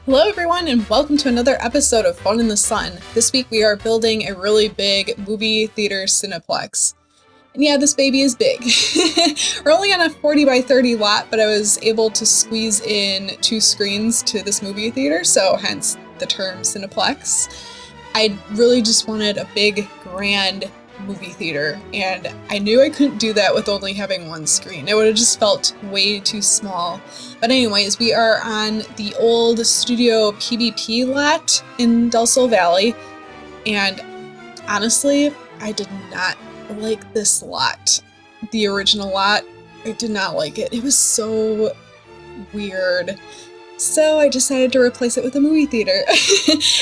Hello everyone and welcome to another episode of Fun in the Sun. This week we are building a really big movie theater cineplex. And yeah, this baby is big. We're only on a 40 by 30 lot, but I was able to squeeze in 2 screens to this movie theater, so hence the term cineplex. I really just wanted a big, grand movie theater, and I knew I couldn't do that with only having 1 screen. It would have just felt way too small. But anyways, we are on the old Studio PBP lot in Del Sol Valley, and honestly, I did not like this lot. The original lot, I did not like it. It was so weird. So I decided to replace it with a movie theater.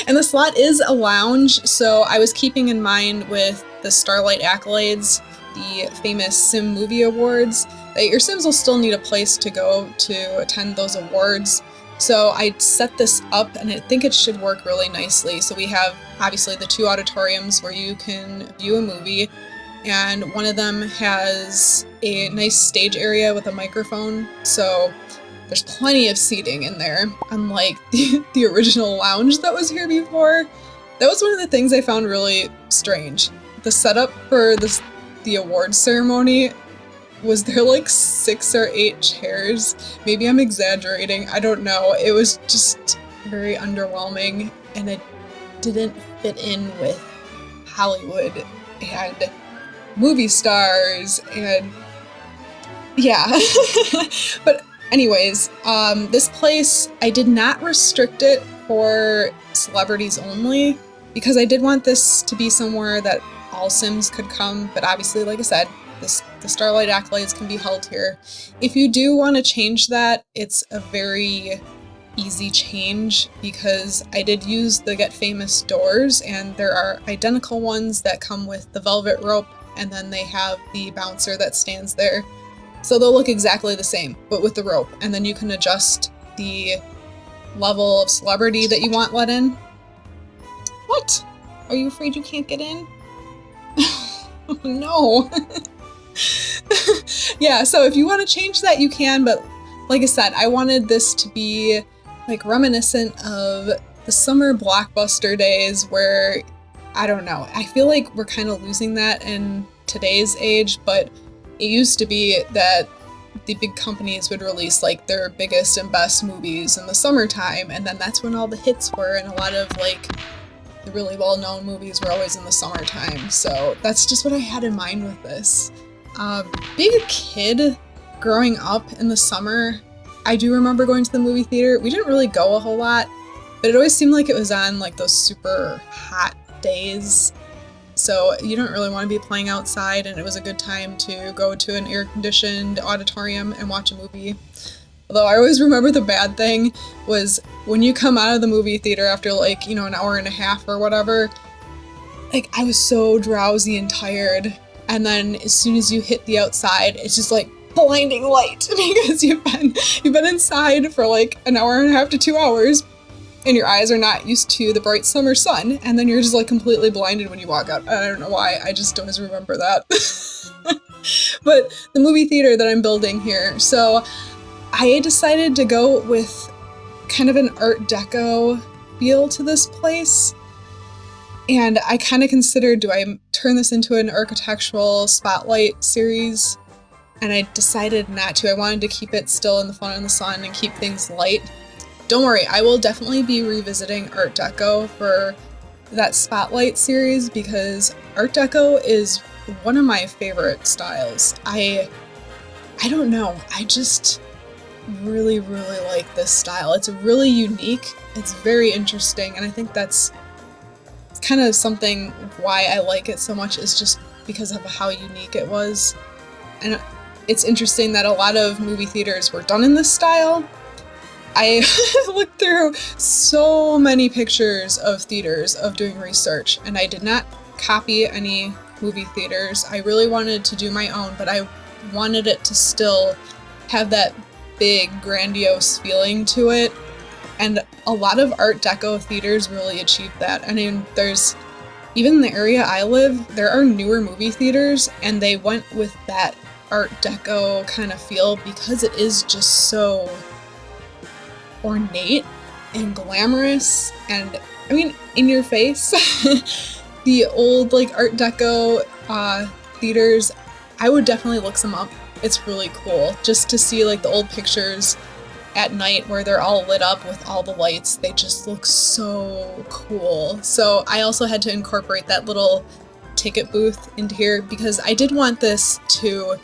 And this lot is a lounge, so I was keeping in mind with the Starlight Accolades, the famous Sim Movie Awards, that your Sims will still need a place to go to attend those awards. So I set this up and I think it should work really nicely. So we have obviously the 2 auditoriums where you can view a movie, and one of them has a nice stage area with a microphone. So there's plenty of seating in there, unlike the original lounge that was here before. That was one of the things I found really strange. The setup for the awards ceremony was there like 6 or 8 chairs. Maybe I'm exaggerating, I don't know. It was just very underwhelming, and it didn't fit in with Hollywood and movie stars and yeah. But anyways, this place, I did not restrict it for celebrities only, because I did want this to be somewhere that all Sims could come, but obviously, like I said, the Starlight Accolades can be held here. If you do want to change that, it's a very easy change, because I did use the Get Famous doors, and there are identical ones that come with the velvet rope, and then they have the bouncer that stands there. So they'll look exactly the same, but with the rope, and then you can adjust the level of celebrity that you want let in. What? Are you afraid you can't get in? No. Yeah, so if you want to change that, you can, but like I said, I wanted this to be like reminiscent of the summer blockbuster days where, I don't know, I feel like we're kind of losing that in today's age, but it used to be that the big companies would release like their biggest and best movies in the summertime, and then that's when all the hits were, and a lot of like the really well-known movies were always in the summertime. So that's just what I had in mind with this. Being a kid growing up in the summer, I do remember going to the movie theater. We didn't really go a whole lot, but it always seemed like it was on like those super hot days. So you don't really want to be playing outside, and it was a good time to go to an air-conditioned auditorium and watch a movie. Although I always remember the bad thing was when you come out of the movie theater after like, you know, an hour and a half or whatever, like I was so drowsy and tired. And then as soon as you hit the outside, it's just like blinding light because you've been inside for like an hour and a half to 2 hours, and your eyes are not used to the bright summer sun, and then you're just like completely blinded when you walk out. I don't know why, I just always remember that. But the movie theater that I'm building here, so I decided to go with kind of an Art Deco feel to this place. And I kind of considered, do I turn this into an architectural spotlight series? And I decided not to. I wanted to keep it still in the Fun in the Sun and keep things light. Don't worry, I will definitely be revisiting Art Deco for that spotlight series, because Art Deco is one of my favorite styles. I don't know, I just really, really like this style. It's really unique, it's very interesting, and I think that's kind of something why I like it so much, is just because of how unique it was. And it's interesting that a lot of movie theaters were done in this style. I looked through so many pictures of theaters of doing research, and I did not copy any movie theaters. I really wanted to do my own, but I wanted it to still have that big, grandiose feeling to it. And a lot of Art Deco theaters really achieved that. I mean, there's, even in the area I live, there are newer movie theaters, and they went with that Art Deco kind of feel because it is just so ornate and glamorous and, I mean, in your face. The old like Art Deco theaters, I would definitely look some up. It's really cool just to see like the old pictures at night where they're all lit up with all the lights. They just look so cool. So I also had to incorporate that little ticket booth into here because I did want this to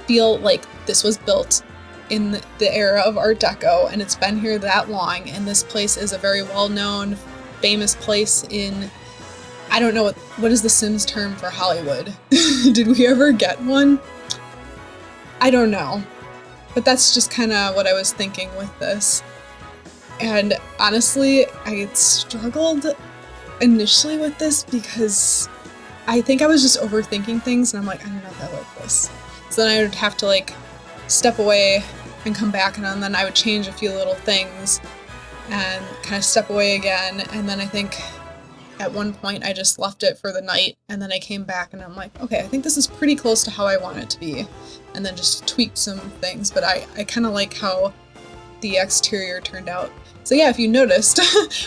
feel like this was built in the era of Art Deco, and it's been here that long, and this place is a very well-known, famous place in, I don't know, what is the Sims term for Hollywood? Did we ever get one? I don't know. But that's just kind of what I was thinking with this. And honestly, I struggled initially with this because I think I was just overthinking things, and I'm like, I don't know if I like this. So then I would have to like step away and come back, and then I would change a few little things and kind of step away again. And then I think at one point I just left it for the night, and then I came back and I'm like, okay, I think this is pretty close to how I want it to be. And then just tweaked some things, but I kind of like how the exterior turned out. So yeah, if you noticed,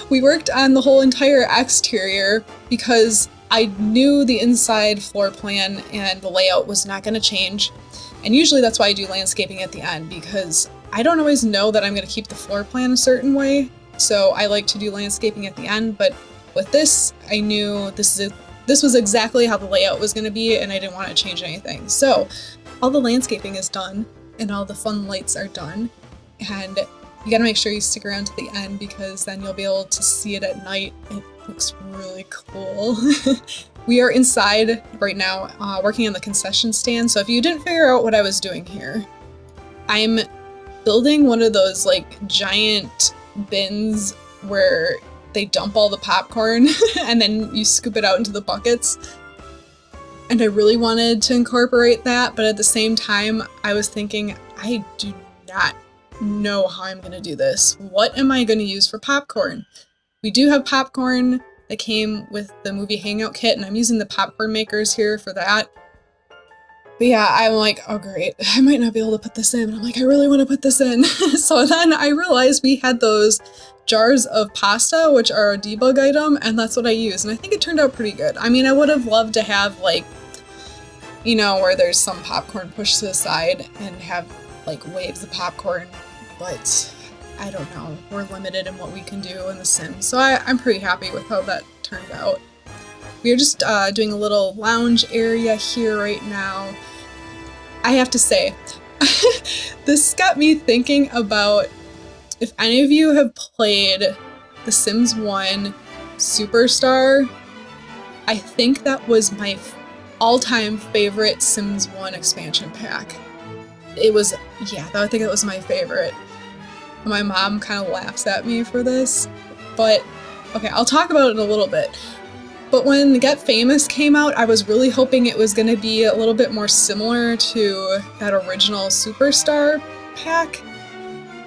we worked on the whole entire exterior because I knew the inside floor plan and the layout was not going to change. And usually that's why I do landscaping at the end, because I don't always know that I'm going to keep the floor plan a certain way. So I like to do landscaping at the end, but with this, I knew this was exactly how the layout was going to be, and I didn't want to change anything. So all the landscaping is done, and all the fun lights are done, and you gotta make sure you stick around to the end because then you'll be able to see it at night. It looks really cool. We are inside right now, working on the concession stand, so if you didn't figure out what I was doing here, I'm building one of those like giant bins where they dump all the popcorn and then you scoop it out into the buckets. And I really wanted to incorporate that, but at the same time, I was thinking, I do not know how I'm gonna do this. What am I gonna use for popcorn? We do have popcorn that came with the movie hangout kit, and I'm using the popcorn makers here for that. But yeah, I'm like, oh great, I might not be able to put this in. I'm like, I really want to put this in. So then I realized we had those jars of pasta, which are a debug item, and that's what I use. And I think it turned out pretty good. I mean, I would have loved to have like, you know, where there's some popcorn pushed to the side and have like waves of popcorn, but I don't know. We're limited in what we can do in The Sims. So I'm pretty happy with how that turned out. We are just doing a little lounge area here right now. I have to say, this got me thinking about if any of you have played The Sims 1 Superstar. I think that was my all-time favorite Sims 1 expansion pack. It was, yeah, I think it was my favorite. My mom kind of laughs at me for this, but okay, I'll talk about it in a little bit. But when Get Famous came out, I was really hoping it was going to be a little bit more similar to that original Superstar pack,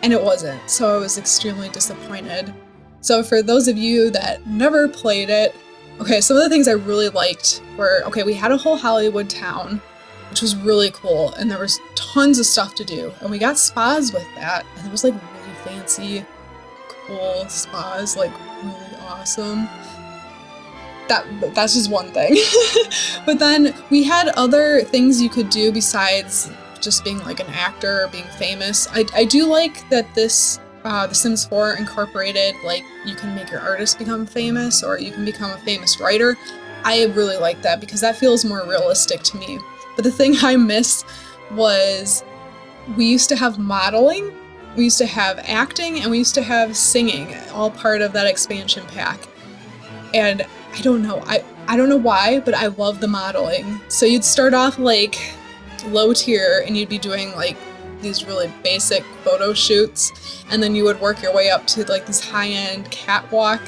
and it wasn't, so I was extremely disappointed. So for those of you that never played it, okay, some of the things I really liked were, okay, we had a whole Hollywood town, which was really cool, and there was tons of stuff to do, and we got spas with that, and it was like really fancy, cool spas, like really awesome. That's just one thing. But then we had other things you could do besides just being like an actor or being famous. I do like that this The Sims 4 incorporated like you can make your artist become famous or you can become a famous writer. I really like that because that feels more realistic to me. But the thing I missed was we used to have modeling, we used to have acting, and we used to have singing, all part of that expansion pack. And I don't know, I don't know why, but I love the modeling. So you'd start off like low tier and you'd be doing like these really basic photo shoots, and then you would work your way up to like these high-end catwalk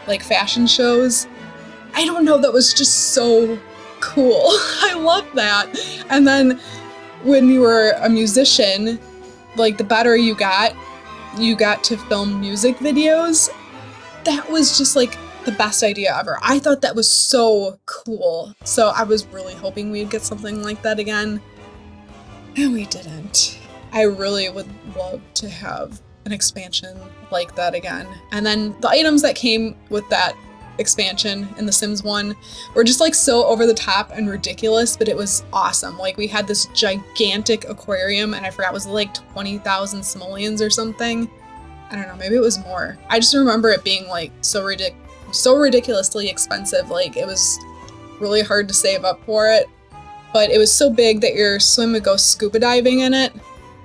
like fashion shows. I don't know, that was just so cool. I love that. And then when you were a musician, like the better you got to film music videos. That was just like the best idea ever. I thought that was so cool. So I was really hoping we'd get something like that again. And we didn't. I really would love to have an expansion like that again. And then the items that came with that expansion in The Sims 1 were just like so over the top and ridiculous, but it was awesome. Like we had this gigantic aquarium, and I forgot, was it like 20,000 simoleons or something? I don't know, maybe it was more. I just remember it being like so ridiculously expensive. Like it was really hard to save up for it, but it was so big that your swim would go scuba diving in it.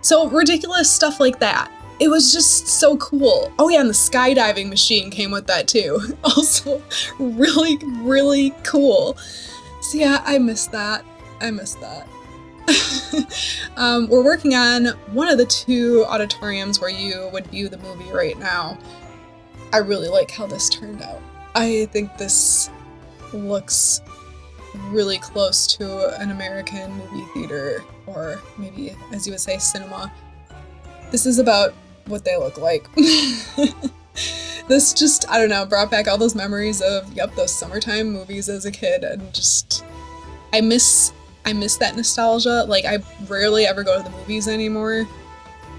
So ridiculous stuff like that. It was just so cool. Oh yeah, and the skydiving machine came with that too. Also really, really cool. So yeah, I miss that. We're working on one of the 2 auditoriums where you would view the movie right now. I really like how this turned out. I think this looks really close to an American movie theater, or maybe, as you would say, cinema. This is about what they look like. This just, I don't know, brought back all those memories of, those summertime movies as a kid, and just, I miss that nostalgia. Like, I rarely ever go to the movies anymore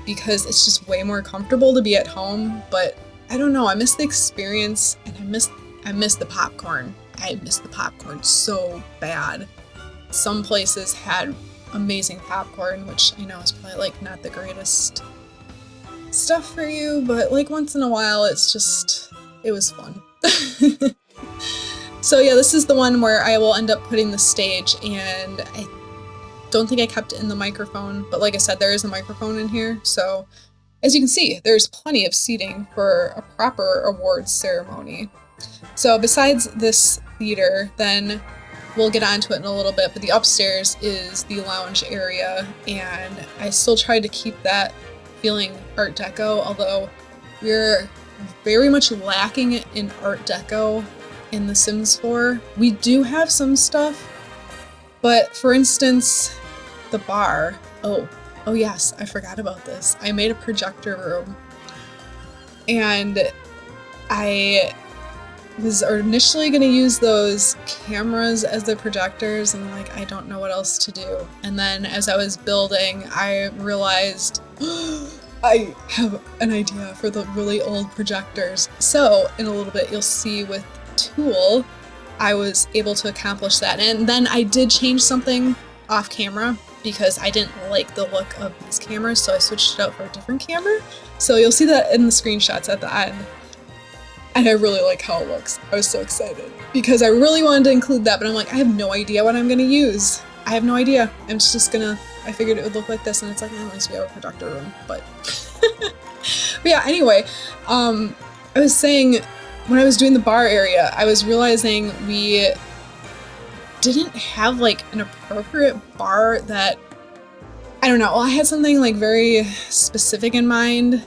because it's just way more comfortable to be at home, but I don't know, I miss the experience, and I miss the popcorn. I miss the popcorn so bad. Some places had amazing popcorn, which I know is probably like not the greatest stuff for you, but like once in a while it was fun. So yeah, this is the one where I will end up putting the stage, and I don't think I kept it in the microphone, but like I said, there is a microphone in here, so as you can see, there's plenty of seating for a proper awards ceremony. So besides this theater, then we'll get onto it in a little bit, but the upstairs is the lounge area, and I still tried to keep that feeling Art Deco, although we're very much lacking in Art Deco in The Sims 4. We do have some stuff, but for instance, the bar. Oh yes, I forgot about this. I made a projector room, and I was initially going to use those cameras as the projectors, and like, I don't know what else to do. And then as I was building, I realized I have an idea for the really old projectors. So in a little bit, you'll see with Tool, I was able to accomplish that. And then I did change something off camera because I didn't like the look of these cameras, so I switched it out for a different camera. So you'll see that in the screenshots at the end. And I really like how it looks. I was so excited because I really wanted to include that, but I'm like, I have no idea what I'm gonna use. I have no idea. I'm just gonna, I figured it would look like this, and it's like, at least we have a projector room, but. But yeah, anyway, I was saying, when I was doing the bar area, I was realizing we didn't have like an appropriate bar that, I don't know, well, I had something like very specific in mind.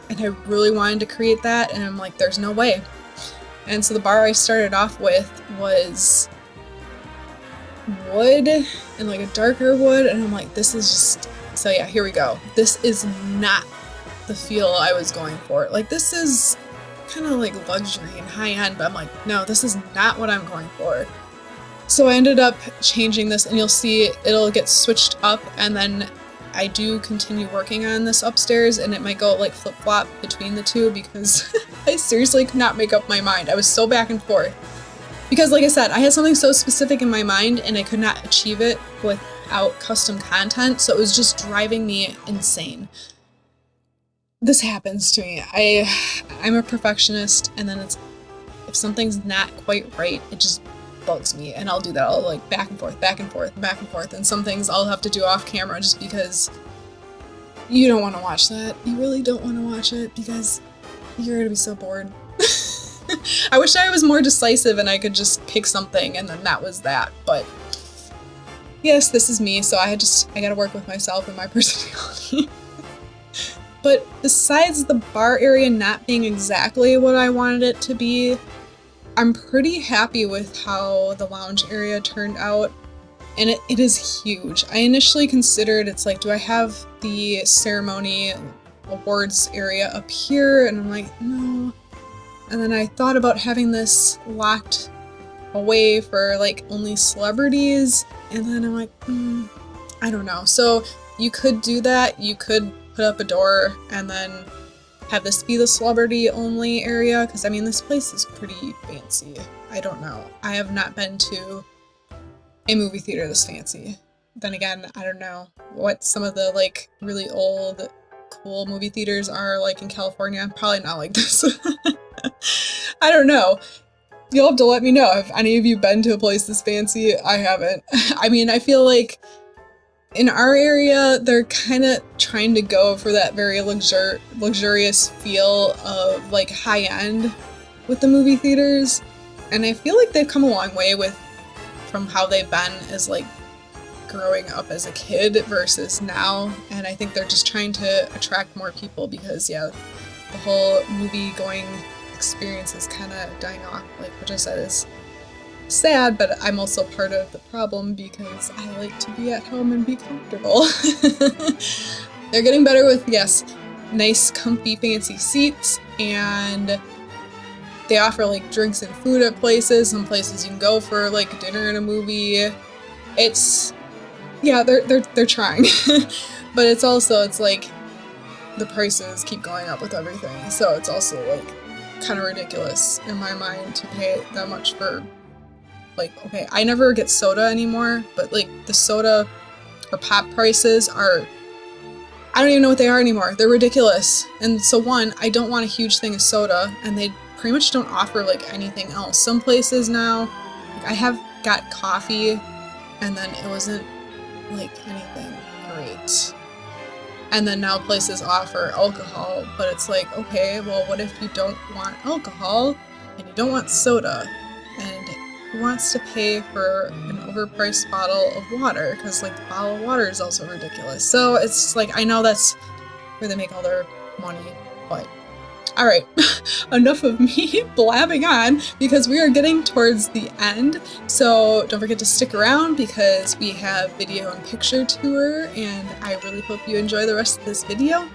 And I really wanted to create that, and I'm like, there's no way. And so the bar I started off with was wood, and like a darker wood, and I'm like, this is just, so yeah, here we go. This is not the feel I was going for. Like, this is kind of like luxury and high-end, but I'm like, no, this is not what I'm going for. So I ended up changing this, and you'll see it'll get switched up, and then I do continue working on this upstairs, and it might go like flip-flop between the two because I seriously could not make up my mind. I was so back and forth. Because like I said, I had something so specific in my mind, and I could not achieve it without custom content, so it was just driving me insane. This happens to me. I'm a perfectionist, and then if something's not quite right, it just bugs me, and I'll do that. I'll like back and forth, and some things I'll have to do off camera just because you don't want to watch that. You really don't want to watch it because you're gonna be so bored. I wish I was more decisive and I could just pick something and then that was that, but yes, this is me, so I gotta work with myself and my personality. But besides the bar area not being exactly what I wanted it to be, I'm pretty happy with how the lounge area turned out, and it is huge. I initially considered, it's like, do I have the ceremony awards area up here? And I'm like, no. And then I thought about having this locked away for like only celebrities, and then I'm like, I don't know. So you could do that. You could put up a door and then have this be the celebrity only area, because I mean this place is pretty fancy. I don't know. I have not been to a movie theater this fancy. Then again, I don't know what some of the like really old cool movie theaters are like in California. Probably not like this. I don't know. You'll have to let me know if any of you been to a place this fancy. I haven't. I mean, I feel like in our area, they're kind of trying to go for that very luxurious feel of like high end with the movie theaters. And I feel like they've come a long way from how they've been as like growing up as a kid versus now. And I think they're just trying to attract more people because, yeah, the whole movie going experience is kind of dying off, like which I said is sad, but I'm also part of the problem because I like to be at home and be comfortable. They're getting better with, yes, nice, comfy, fancy seats, and they offer like drinks and food at places. Some places you can go for like dinner and a movie. It's, yeah, they're trying, but it's like the prices keep going up with everything, so it's also like kind of ridiculous in my mind to pay that much for, like, okay, I never get soda anymore, but like the soda or pop prices are, I don't even know what they are anymore. They're ridiculous. And so one, I don't want a huge thing of soda, and they pretty much don't offer like anything else. Some places now, like I have got coffee and then it wasn't like anything great. And then now places offer alcohol, but it's like, okay, well, what if you don't want alcohol and you don't want soda? And who wants to pay for an overpriced bottle of water? Because like the bottle of water is also ridiculous. So it's like, I know that's where they make all their money, but all right, enough of me blabbing on because we are getting towards the end. So don't forget to stick around because we have video and picture tour, and I really hope you enjoy the rest of this video.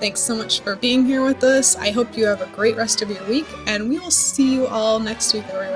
Thanks so much for being here with us. I hope you have a great rest of your week, and we will see you all next week, everyone.